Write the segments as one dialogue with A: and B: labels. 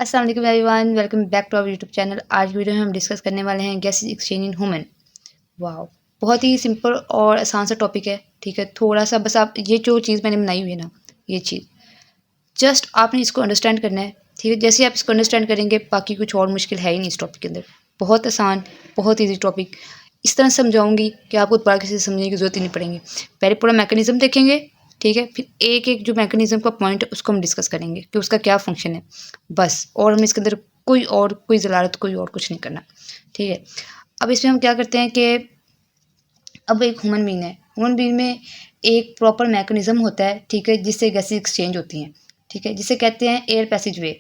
A: अस्सलाम वालेकुम everyone, welcome back to our YouTube channel. आज वीडियो में हम डिस्कस करने वाले हैं गैसेस एक्सचेंज इन ह्यूमन। वाह, बहुत ही सिंपल और आसान सा टॉपिक है। ठीक है, थोड़ा सा बस आप ये जो चीज़ मैंने बनाई हुई है ना, ये चीज़ जस्ट आपने इसको अंडरस्टैंड करना है। ठीक है, जैसे आप इसको अंडरस्टैंड करेंगे बाकी कुछ और मुश्किल है ही नहीं इस टॉपिक के अंदर। बहुत आसान, बहुत ईजी टॉपिक। इस तरह समझाऊंगी कि आपको दोबारा किसी से समझने की ज़रूरत ही नहीं पड़ेगी। पहले पूरा मैकेनिज्म देखेंगे, ठीक है, फिर एक एक जो मैकेनिज्म का पॉइंट है उसको हम डिस्कस करेंगे कि उसका क्या फंक्शन है, बस। और हम इसके अंदर कोई ज़लालत कोई और कुछ नहीं करना। ठीक है, अब इसमें हम क्या करते हैं कि अब एक ह्यूमन बीइंग है, ह्यूमन बीइंग में एक प्रॉपर मैकेनिज्म होता है, ठीक है, जिससे गैसेस एक्सचेंज होती हैं। ठीक है, जिसे कहते हैं एयर पैसेज वे।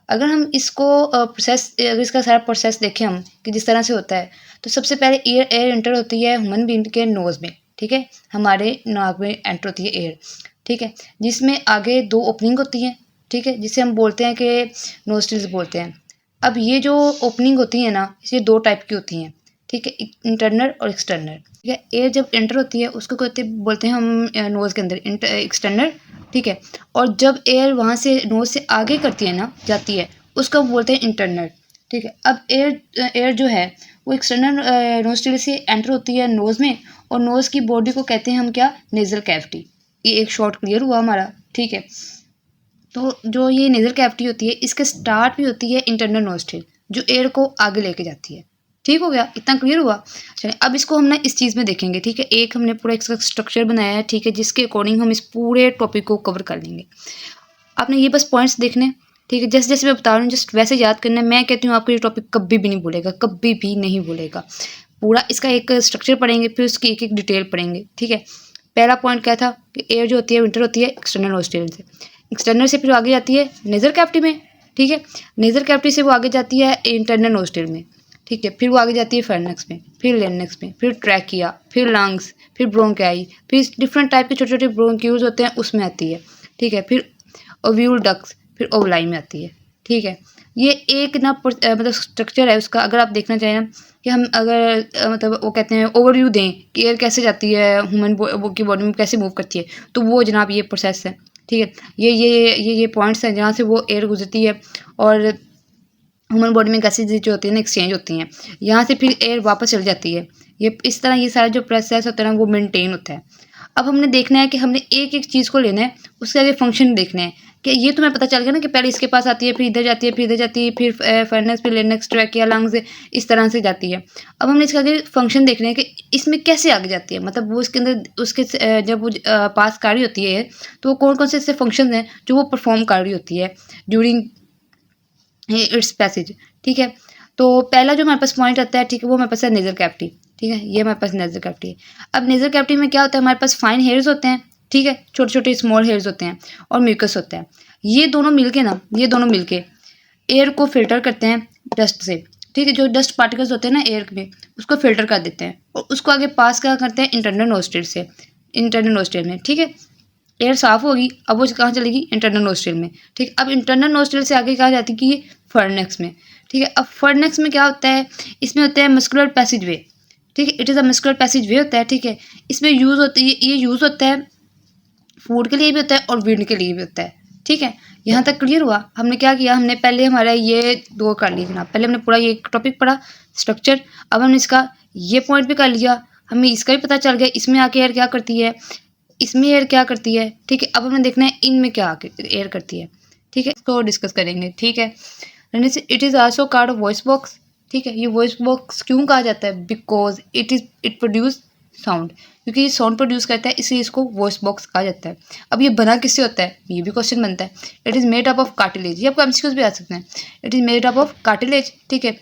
A: अगर हम इसको अगर इसका सारा प्रोसेस देखें हम कि जिस तरह से होता है, तो सबसे पहले एयर एयर एंटर होती है ह्यूमन बीइंग के नोज़ में। ठीक है, हमारे नाक में एंटर होती है एयर। ठीक है, जिसमें आगे दो ओपनिंग होती हैं। ठीक है, जिसे हम बोलते हैं कि नोस्ट्रिल्स बोलते हैं। अब ये जो ओपनिंग होती है ना, ये दो टाइप की होती हैं। ठीक है, इंटरनल और एक्सटर्नल। ठीक है, एयर जब एंटर होती है उसको कहते बोलते हैं हम नोज़ के अंदर एक्सटर्नल। ठीक है, और जब एयर वहाँ से नोज़ से आगे करती है ना, जाती है, उसको बोलते हैं इंटरनल। ठीक है, अब एयर जो है वो एक्सटर्नल नोस्ट्रिल से एंटर होती है नोज़ में, और नोज़ की बॉडी को कहते हैं हम क्या, नेज़ल कैविटी। ये एक शॉर्ट क्लियर हुआ हमारा। ठीक है, तो जो ये नेज़ल कैविटी होती है, इसके स्टार्ट भी होती है इंटरनल नोस्ट्रिल, जो एयर को आगे लेके जाती है। ठीक हो गया, इतना क्लियर हुआ। चलिए अब इसको हम ना इस चीज़ में देखेंगे। ठीक है, एक हमने पूरा इसका स्ट्रक्चर बनाया है। ठीक है, जिसके अकॉर्डिंग हम इस पूरे टॉपिक को कवर कर लेंगे। आपने ये बस पॉइंट्स देखने। ठीक है, जैसे जैसे मैं बता रही हूँ जस्ट वैसे याद करना है। मैं कहती हूँ आपको ये टॉपिक कभी भी नहीं भूलेगा, कभी भी नहीं भूलेगा। पूरा इसका एक स्ट्रक्चर पढ़ेंगे, फिर उसकी एक एक डिटेल पढ़ेंगे। ठीक है, पहला पॉइंट क्या था कि एयर जो होती है विंटर होती है एक्सटर्नल नोस्ट्रिल से। एक्सटर्नल से फिर आगे जाती है नेज़ल कैविटी में। ठीक है, नेज़ल कैविटी से वो आगे जाती है इंटरनल नोस्ट्रिल में। ठीक है, फिर वो आगे जाती है फेरनेक्स में, फिर लेनेक्स में, फिर ट्रैकिया, फिर लंग्स, फिर ब्रोंकाई, फिर डिफरेंट टाइप के छोटे छोटे ब्रोंक्यूल्स होते हैं उसमें आती है। ठीक है, फिर ओव्यूल डक्ट्स, फिर ओवलाई में आती है। ठीक है, ये एक ना मतलब स्ट्रक्चर है उसका। अगर आप देखना चाहें ना कि हम अगर मतलब वो कहते हैं ओवरव्यू दें कि एयर कैसे जाती है ह्यूमन की बॉडी में, कैसे मूव करती है, तो वो जनाब ये प्रोसेस है। ठीक है, ये पॉइंट्स हैं जहाँ से वो एयर गुजरती है और ह्यूमन बॉडी में गैसेज जो होती है ना एक्सचेंज होती हैं। यहाँ से फिर एयर वापस चली जाती है। ये इस तरह ये सारा जो प्रोसेस होता है ना वो मेंटेन होता है। अब हमने देखना है कि हमने एक एक चीज़ को लेना है, उसके आगे फंक्शन देखने हैं कि ये तुम्हें पता चल गया ना कि पहले इसके पास आती है, फिर इधर जाती है, फिर इधर जाती है, फिर फर्नेस, फिर लेनेक्स, ट्रैकिया, लंग्स, इस तरह से जाती है। अब हमने इसके आगे फंक्शन देखने हैं कि इसमें कैसे आगे जाती है, मतलब वो इसके अंदर उसके जब वो पास कर रही होती है तो वो कौन कौन से ऐसे फंक्शन हैं जो वो परफॉर्म कर रही होती है ड्यूरिंग इट्स पैसेज। ठीक है, तो पहला जो हमारे पास पॉइंट आता है, ठीक है, वो हमारे पास है नेज़ल कैविटी। ठीक है, ये हमारे पास नेज़ल कैविटी है। अब नेज़ल कैविटी में क्या होता है, हमारे पास फाइन हेयर्स होते हैं। ठीक है, छोटे छोटे स्मॉल हेयर्स होते हैं और म्यूकस होता है। ये दोनों मिलके एयर को फिल्टर करते हैं डस्ट से। ठीक है, जो डस्ट पार्टिकल्स होते हैं ना एयर में, उसको फिल्टर कर देते हैं और उसको आगे पास क्या करते हैं इंटरनल नोस्ट्रिल से, इंटरनल नोस्ट्रिल में। ठीक है, एयर साफ होगी, अब वो कहाँ चलेगी, इंटरनल नोस्ट्रिल में। ठीक है, अब इंटरनल नोस्ट्रिल से आगे कहाँ जाती है कि फर्नेक्स में। ठीक है, अब फर्नेक्स में क्या होता है, इसमें होता है मस्कुलर पैसेज वे। ठीक है, it is a muscular passage वे होता है। ठीक है, इसमें यूज़ होती है, ये यूज़ होता है फूड के लिए भी होता है और विंड के लिए भी होता है। ठीक है, यहाँ तक क्लियर हुआ। हमने क्या किया, हमने पहले हमारा ये दो कर लिया जनाब। पहले हमने पूरा ये टॉपिक पढ़ा स्ट्रक्चर, अब हमने इसका ये पॉइंट भी कर लिया, हमें इसका भी पता चल गया इसमें आके एयर क्या करती है, इसमें एयर क्या करती है। ठीक है, अब हमें देखना है इनमें क्या आके एयर करती है। ठीक है, इसको डिस्कस करेंगे। ठीक है, it is also called voice box. ठीक है, ये वॉइस बॉक्स क्यों कहा जाता है, बिकॉज इट प्रोड्यूस साउंड, क्योंकि ये साउंड प्रोड्यूस करता है, इसलिए इसको वॉइस बॉक्स कहा जाता है। अब ये बना किससे होता है, ये भी क्वेश्चन बनता है। It is made up of cartilage, ये आपको एमसीक्यूज भी आ सकते हैं। It is made up of cartilage. ठीक है,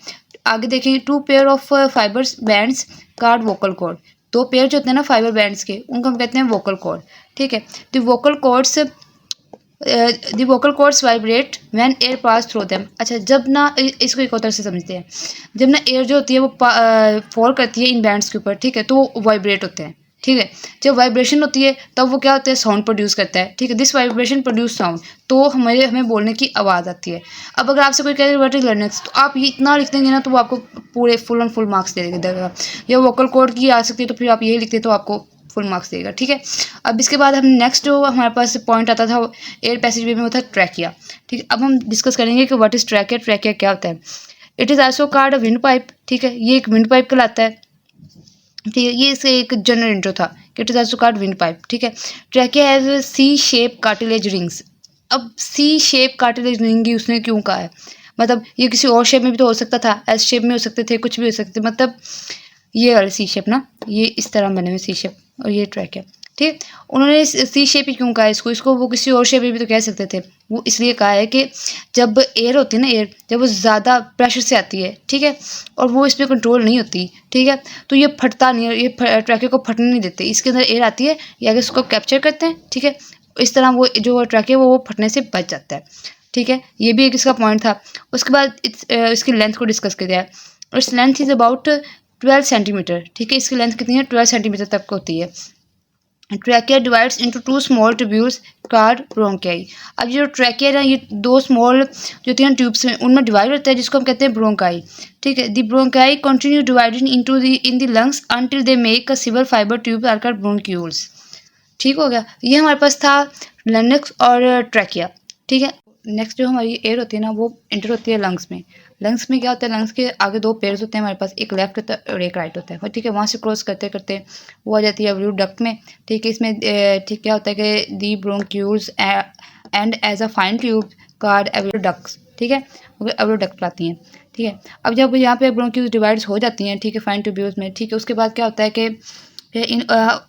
A: आगे देखेंगे two pair of fibres bands card vocal cord. दो पेयर जो होते हैं ना फाइबर बैंड्स के, उनको हम कहते हैं वोकल कॉर्ड। ठीक है, the vocal cords vibrate when air pass through them. अच्छा, जब ना इसको एक और तरह से समझते हैं, जब ना एयर जो होती है वो फॉल करती है इन बैंड्स के ऊपर, ठीक है, तो वो वाइब्रेट होते हैं। ठीक है, जब वाइब्रेशन होती है तब वो क्या होता है, साउंड प्रोड्यूस करता है। ठीक है, दिस वाइब्रेशन प्रोड्यूस साउंड, तो हमें बोलने की आवाज़ आती है। अब अगर आपसे कोई कहे व्हाट इज लर्नेक्स, तो आप ये इतना लिख देंगे ना तो वो आपको पूरे फुल एंड फुल मार्क्स दे देगा। या वोकल कॉर्ड की आ सकती है तो फिर आप ये लिखते तो आपको फुल मार्क्स देगा, ठीक है। अब इसके बाद हम नेक्स्ट जो हमारे पास पॉइंट आता था एयर पैसेज वे में, वो था ट्रैकिया, ठीक है। अब हम डिस्कस करेंगे कि व्हाट इज़ ट्रैकिया, ट्रैकिया क्या होता है। It is also called windpipe, ठीक है, ये एक विंड पाइप कहलाता है, ठीक है। ये इससे एक जनरल इंट्रो था कि it is also called windpipe, ठीक है। Trachea has C shape cartilage rings. अब सी शेप कार्टिलेज रिंग ही उसने क्यों कहा है, मतलब ये किसी और शेप में भी तो हो सकता था, एस शेप में हो सकते थे, कुछ भी हो सकते, मतलब ये वाले सी शेप ना, ये इस तरह बने हुए सी शेप, और ये ट्रैक है, ठीक है। उन्होंने सी शेप ही क्यों कहा है इसको वो किसी और शेप में भी तो कह सकते थे। वो इसलिए कहा है कि जब एयर होती है ना, एयर जब वो ज़्यादा प्रेशर से आती है, ठीक है, और वो इस पर कंट्रोल नहीं होती, ठीक है, तो ये फटता नहीं है, ये ट्रैके को फटने नहीं देते। इसके अंदर एयर आती है, ये आगे उसको कैप्चर करते हैं, ठीक है, इस तरह वो जो ट्रैक है वो फटने से बच जाता है, ठीक है। ये भी एक इसका पॉइंट था। उसके बाद इसकी लेंथ को डिस्कस किया है, और इस लेंथ इज़ अबाउट 12 सेंटीमीटर, ठीक है। इसकी लेंथ कितनी है, 12 सेंटीमीटर तक होती है। Trachea divides into 2 small tubules called bronchi. अब ये जो ट्रैकिया है ना, ये 2 स्मॉल जो 3 ट्यूब्स हैं उनमें डिवाइड होता है, जिसको हम कहते हैं ब्रोंकाई, ठीक है। The bronchi continue dividing into the in the lungs until they make a silver fibre tube are called bronchioles, ठीक हो गया। ये हमारे पास था लंग्स और ट्रैकिया, ठीक है। नेक्स्ट जो हमारी एयर होती है ना, वो एंटर होती है लंग्स में। लंग्स में क्या होता है, लंग्स के आगे 2 पेयर्स होते हैं हमारे पास, एक लेफ्ट होता है और एक राइट होता है, ठीक है। वहाँ से क्रॉस करते करते वो आ जाती है एवल्यूट डक्ट में, ठीक है। इसमें ठीक क्या होता है कि the bronchioles end as a fine tube called alveolar ducts, ठीक है, एवल्यूट डक्ट आती हैं, ठीक है। अब जब यहाँ पे ब्रोंक्यूल्स डिवाइड्स हो जाती हैं, ठीक है, फाइन ट्यूब्यूल्स में, ठीक है, उसके बाद क्या होता है कि इन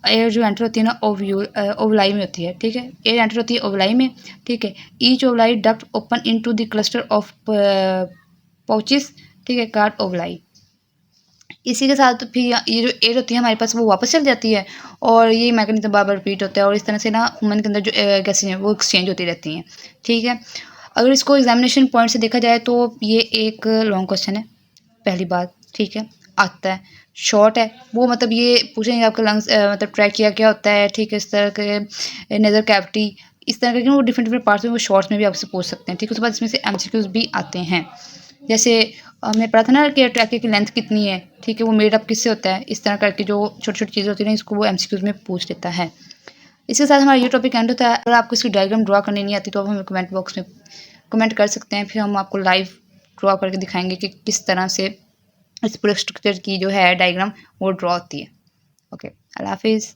A: एयर जो एंटर होती है ना ओवलाई में होती है, ठीक है। एयर एंटर होती है ओवलाई में, ठीक है। Each alveoli duct open into the cluster of pouches, ठीक है, कार्ड ओवलाई। इसी के साथ फिर ये जो एयर होती है हमारे पास वो वापस चल जाती है, और ये मैकेनिज्म बार बार रिपीट होता है, और इस तरह से ना ह्यूमन के अंदर जो गैसें हैं वो एक्सचेंज होती रहती हैं, ठीक है। अगर इसको एग्जामिनेशन पॉइंट से देखा जाए तो ये एक लॉन्ग क्वेश्चन है, पहली बात, ठीक है, आता है। शॉर्ट है, वो मतलब ये पूछेंगे आपके लंग्स मतलब ट्रैकिया क्या होता है, ठीक है, इस तरह के नेजल कैविटी, इस तरह के वो डिफरेंट डिफरेंट पार्ट्स में वो शॉर्ट्स में भी आपसे पूछ सकते हैं, ठीक है। उसके बाद इसमें से एमसीक्यूज भी आते हैं, जैसे हमने पढ़ा था ना कि ट्रैकिया की लेंथ कितनी है, ठीक है, वो मेड अप किससे होता है, इस तरह करके जो छोटी छोटी चीज़ें होती हैं ना, इसको वो एमसीक्यूज में पूछ लेता है। इसके साथ हमारा ये टॉपिक एंड होता है। अगर आपको इसकी डायग्राम ड्रा करनी नहीं आती तो आप हमें कमेंट बॉक्स में कमेंट कर सकते हैं, फिर हम आपको लाइव ड्रा करके दिखाएंगे कि किस तरह से इस पूरे स्ट्रक्चर की जो है डायग्राम वो ड्रॉ होती है। ओके, अल्लाह हाफिज़।